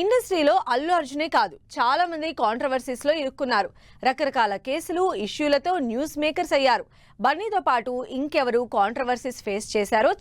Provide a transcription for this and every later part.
ఇండస్ట్రీలో అల్లు అర్జునే కాదు చాలా మంది కాంట్రవర్సీస్ లో ఇరుక్కున్నారు. రకరకాల కేసులు ఇష్యూలతో న్యూస్ మేకర్స్ అయ్యారు. బన్నీతో పాటు ఇంకెవరు కాంట్రవర్సీస్ ఫేస్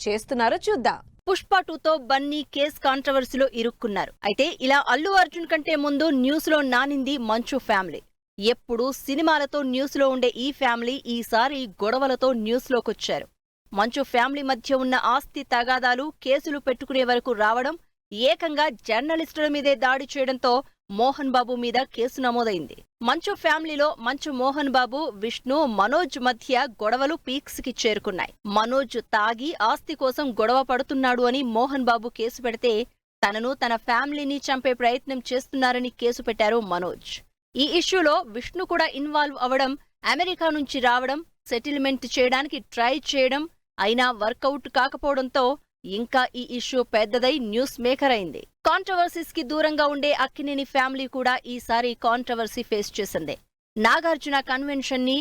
చేస్తున్నారో చూద్దాం. పుష్ప 2తో బన్నీ కేస్ కాంట్రవర్సీలో ఇరుక్కున్నారు. అయితే ఇలా అల్లు అర్జున్ కంటే ముందు న్యూస్ లో నానింది మంచు ఫ్యామిలీ. ఎప్పుడు సినిమాలతో న్యూస్ లో ఉండే ఈ ఫ్యామిలీ ఈసారి గొడవలతో న్యూస్ లోకొచ్చారు. మంచు ఫ్యామిలీ మధ్య ఉన్న ఆస్తి తగాదాలు కేసులు పెట్టుకునే వరకు రావడం, ఏకంగా జర్నలిస్టుల మీదే దాడి చేయడంతో మోహన్ బాబు మీద కేసు నమోదైంది. మంచు ఫ్యామిలీలో మంచు మోహన్ బాబు, విష్ణు, మనోజ్ మధ్య గొడవలు పీక్స్ కి చేరుకున్నాయి. మనోజ్ తాగి ఆస్తి కోసం గొడవ పడుతున్నాడు అని మోహన్ బాబు కేసు పెడితే, తనను తన ఫ్యామిలీని చంపే ప్రయత్నం చేస్తున్నారని కేసు పెట్టారు మనోజ్. ఈ ఇష్యూలో విష్ణు కూడా ఇన్వాల్వ్ అవడం, అమెరికా నుంచి రావడం, సెటిల్మెంట్ చేయడానికి ట్రై చేయడం అయినా వర్కౌట్ కాకపోవడంతో ఇంకా ఈ ఇష్యూ పెద్దదై న్యూస్ మేకర్ అయింది. కాంట్రవర్సీస్ కి దూరంగా ఉండే అక్కినేని ఫ్యామిలీ కూడా ఈసారి కాంట్రవర్సీ ఫేస్ చేసింది. నాగార్జున కన్వెన్షన్ ని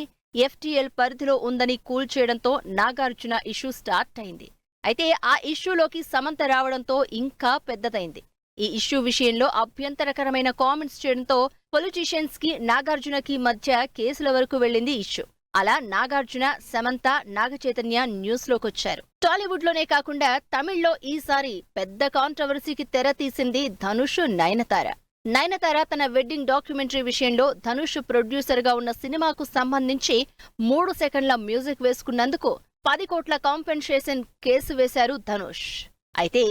ఎఫ్టీఎల్ పరిధిలో ఉందని కూల్ చేయడంతో నాగార్జున ఇష్యూ స్టార్ట్ అయింది. అయితే ఆ ఇష్యూలోకి సమంత రావడంతో ఇంకా పెద్దదైంది. ఈ ఇష్యూ విషయంలో అభ్యంతరకరమైన కామెంట్స్ చేయడంతో పొలిటీషియన్స్ కి నాగార్జునకి మధ్య కేసుల వరకు వెళ్లింది ఇష్యూ. అలా నాగార్జున, సమంత, నాగచైతన్య న్యూస్ లోకొచ్చారు. టాలీవుడ్ లోనే కాకుండా తమిళ్లో ఈసారి పెద్ద కాంట్రవర్సీకి తెర తీసింది ధనుష్, నయనతార. నయనతార తన వెడ్డింగ్ డాక్యుమెంటరీ విషయంలో ధనుష్ ప్రొడ్యూసర్ గా ఉన్న సినిమాకు సంబంధించి 3 సెకండ్ల మ్యూజిక్ వేసుకున్నందుకు 10 కోట్ల కాంపెన్సేషన్ కేసు వేశారు ధనుష్. అయితే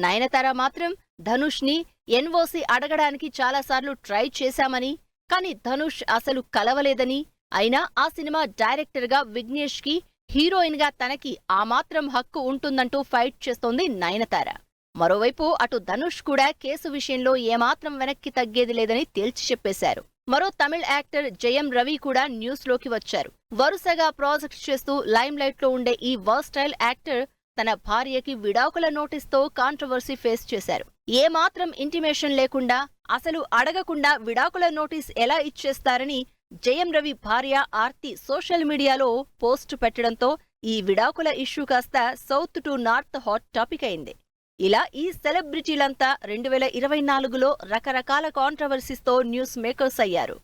నయనతార మాత్రం ధనుష్ ని ఎన్ఓసి అడగడానికి చాలాసార్లు ట్రై చేశామని, కానీ ధనుష్ అసలు కలవలేదని, అయినా ఆ సినిమా డైరెక్టర్ గా విఘ్నేష్ కి, హీరోయిన్ గా తనకి ఆ మాత్రం హక్కు ఉంటుందంటూ ఫైట్ చేస్తోంది నయనతార. మరోవైపు అటు ధనుష్ కూడా కేసు విషయంలో ఏమాత్రం వెనక్కి తగ్గేది లేదని తేల్చి చెప్పేశారు. మరో తమిళ్ యాక్టర్ జయం రవి కూడా న్యూస్ లోకి వచ్చారు. వరుసగా ప్రాజెక్ట్స్ చేస్తూ లైమ్ లైట్ లో ఉండే ఈ వర్స్టైల్ యాక్టర్ తన భార్యకి విడాకుల నోటీస్తో కాంట్రవర్సీ ఫేస్ చేశారు. ఏమాత్రం ఇంటిమేషన్ లేకుండా, అసలు అడగకుండా విడాకుల నోటీస్ ఎలా ఇచ్చేస్తారని జయం రవి భార్య ఆర్తి సోషల్ మీడియాలో పోస్ట్ పెట్టడంతో ఈ విడాకుల ఇష్యూ కాస్త south to north hot topic అయింది. ఇలా ఈ సెలబ్రిటీలంతా 2024లో రకరకాల కాంట్రవర్సీస్తో న్యూస్ మేకర్స్ అయ్యారు.